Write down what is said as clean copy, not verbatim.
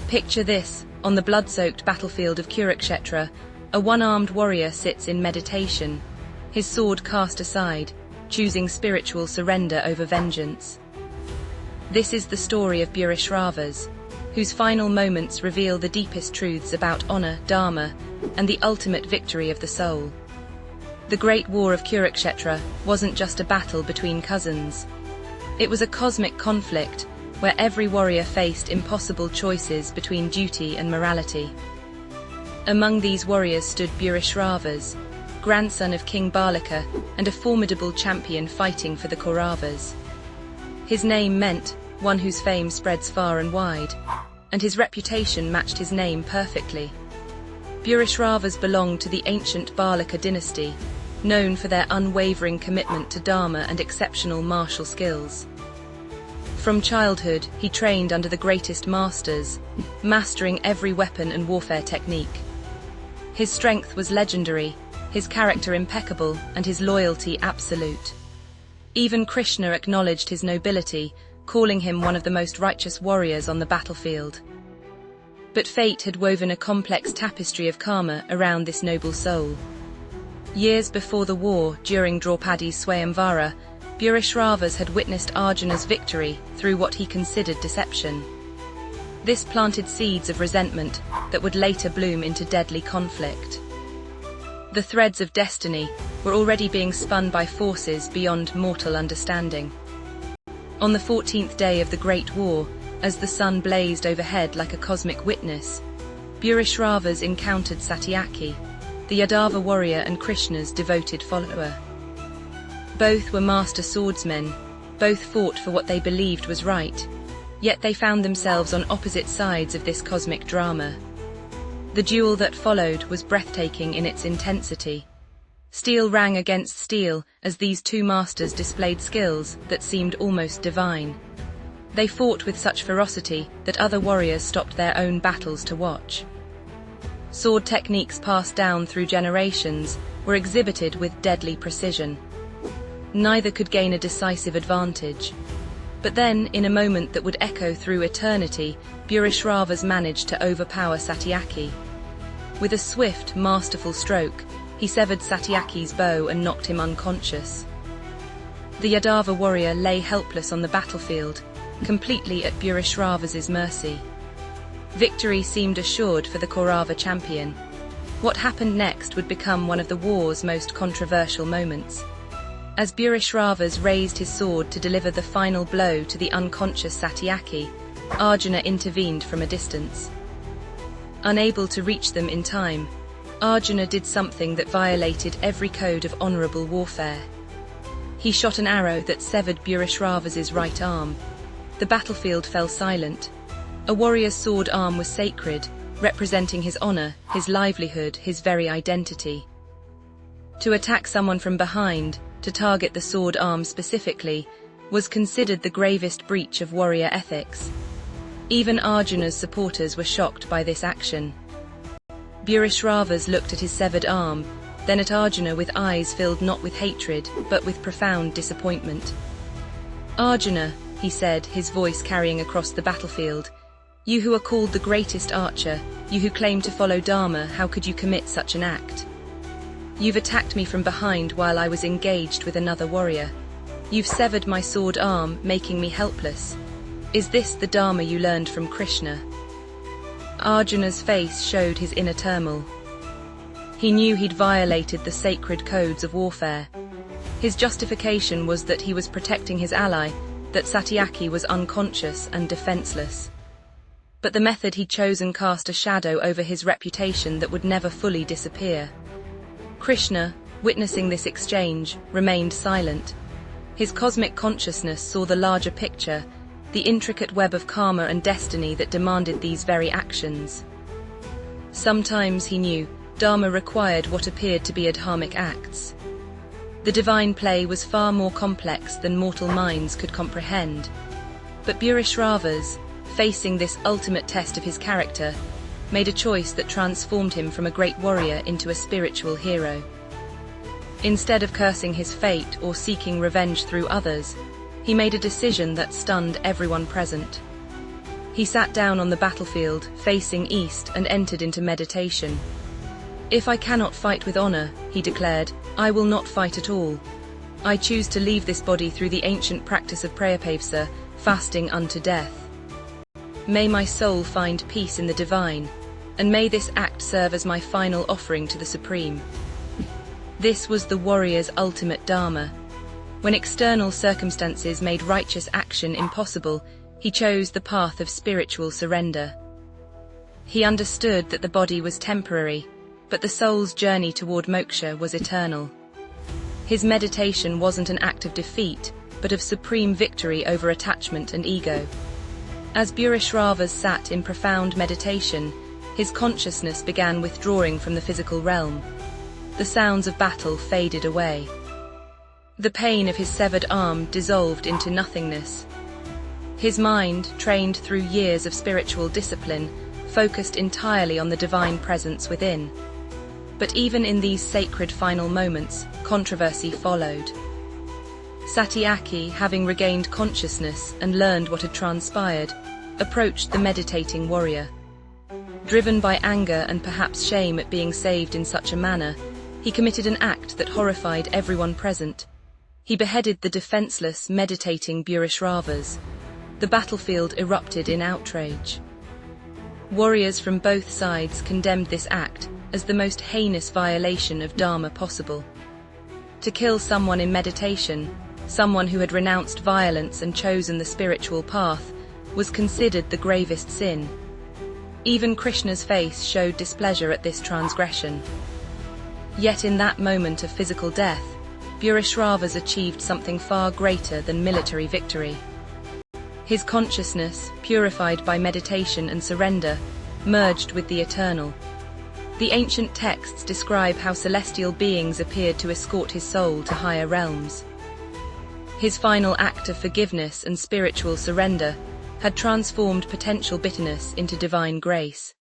Picture this: on the blood-soaked battlefield of Kurukshetra, a one-armed warrior sits in meditation, his sword cast aside, choosing spiritual surrender over vengeance. This is the story of Bhurishrava's, whose final moments reveal the deepest truths about honor, Dharma, and the ultimate victory of the soul. The Great War of Kurukshetra wasn't just a battle between cousins. It was a cosmic conflict where every warrior faced impossible choices between duty and morality. Among these warriors stood Bhurishrava's, grandson of King Balaka and a formidable champion fighting for the Kauravas. His name meant one whose fame spreads far and wide, and his reputation matched his name perfectly. Bhurishrava's belonged to the ancient Balaka dynasty, known for their unwavering commitment to Dharma and exceptional martial skills. From childhood, he trained under the greatest masters, mastering every weapon and warfare technique. His strength was legendary, his character impeccable, and his loyalty absolute. Even Krishna acknowledged his nobility, calling him one of the most righteous warriors on the battlefield. But fate had woven a complex tapestry of karma around this noble soul. Years before the war, during Draupadi's Swayamvara, Bhurishrava's had witnessed Arjuna's victory through what he considered deception. This planted seeds of resentment that would later bloom into deadly conflict. The threads of destiny were already being spun by forces beyond mortal understanding. On the 14th day of the Great War, as the sun blazed overhead like a cosmic witness, Bhurishrava's encountered Satyaki, the Yadava warrior and Krishna's devoted follower. Both were master swordsmen, both fought for what they believed was right, yet they found themselves on opposite sides of this cosmic drama. The duel that followed was breathtaking in its intensity. Steel rang against steel as these two masters displayed skills that seemed almost divine. They fought with such ferocity that other warriors stopped their own battles to watch. Sword techniques passed down through generations were exhibited with deadly precision. Neither could gain a decisive advantage. But then, in a moment that would echo through eternity, Bhurishrava's managed to overpower Satyaki. With a swift, masterful stroke, he severed Satyaki's bow and knocked him unconscious. The Yadava warrior lay helpless on the battlefield, completely at Bhurishrava's mercy. Victory seemed assured for the Kaurava champion. What happened next would become one of the war's most controversial moments. As Bhurishrava's raised his sword to deliver the final blow to the unconscious Satyaki, Arjuna intervened from a distance. Unable to reach them in time, Arjuna did something that violated every code of honorable warfare. He shot an arrow that severed Bhurishrava's right arm. The battlefield fell silent. A warrior's sword arm was sacred, representing his honor, his livelihood, his very identity. To attack someone from behind, to target the sword arm specifically, was considered the gravest breach of warrior ethics. Even Arjuna's supporters were shocked by this action. Bhurishrava's looked at his severed arm, then at Arjuna with eyes filled not with hatred, but with profound disappointment. "Arjuna," he said, his voice carrying across the battlefield, "you who are called the greatest archer, you who claim to follow Dharma, how could you commit such an act? You've attacked me from behind while I was engaged with another warrior. You've severed my sword arm, making me helpless. Is this the Dharma you learned from Krishna?" Arjuna's face showed his inner turmoil. He knew he'd violated the sacred codes of warfare. His justification was that he was protecting his ally, that Satyaki was unconscious and defenseless. But the method he'd chosen cast a shadow over his reputation that would never fully disappear. Krishna, witnessing this exchange, remained silent. His cosmic consciousness saw the larger picture, the intricate web of karma and destiny that demanded these very actions. Sometimes, he knew, Dharma required what appeared to be adharmic acts. The divine play was far more complex than mortal minds could comprehend. But Bhurishrava's, facing this ultimate test of his character, made a choice that transformed him from a great warrior into a spiritual hero. Instead of cursing his fate or seeking revenge through others, he made a decision that stunned everyone present. He sat down on the battlefield, facing east, and entered into meditation. "If I cannot fight with honor," he declared, "I will not fight at all. I choose to leave this body through the ancient practice of prayapavsa, fasting unto death. May my soul find peace in the divine, and may this act serve as my final offering to the Supreme." This was the warrior's ultimate Dharma. When external circumstances made righteous action impossible, he chose the path of spiritual surrender. He understood that the body was temporary, but the soul's journey toward moksha was eternal. His meditation wasn't an act of defeat, but of supreme victory over attachment and ego. As Burishravas sat in profound meditation, his consciousness began withdrawing from the physical realm. The sounds of battle faded away. The pain of his severed arm dissolved into nothingness. His mind, trained through years of spiritual discipline, focused entirely on the divine presence within. But even in these sacred final moments, controversy followed. Satyaki, having regained consciousness and learned what had transpired, approached the meditating warrior. Driven by anger and perhaps shame at being saved in such a manner, he committed an act that horrified everyone present. He beheaded the defenseless, meditating Burishravas. The battlefield erupted in outrage. Warriors from both sides condemned this act as the most heinous violation of Dharma possible. To kill someone in meditation, someone who had renounced violence and chosen the spiritual path, was considered the gravest sin. Even Krishna's face showed displeasure at this transgression. Yet in that moment of physical death, Burishravas achieved something far greater than military victory. His consciousness, purified by meditation and surrender, merged with the eternal. The ancient texts describe how celestial beings appeared to escort his soul to higher realms. His final act of forgiveness and spiritual surrender had transformed potential bitterness into divine grace.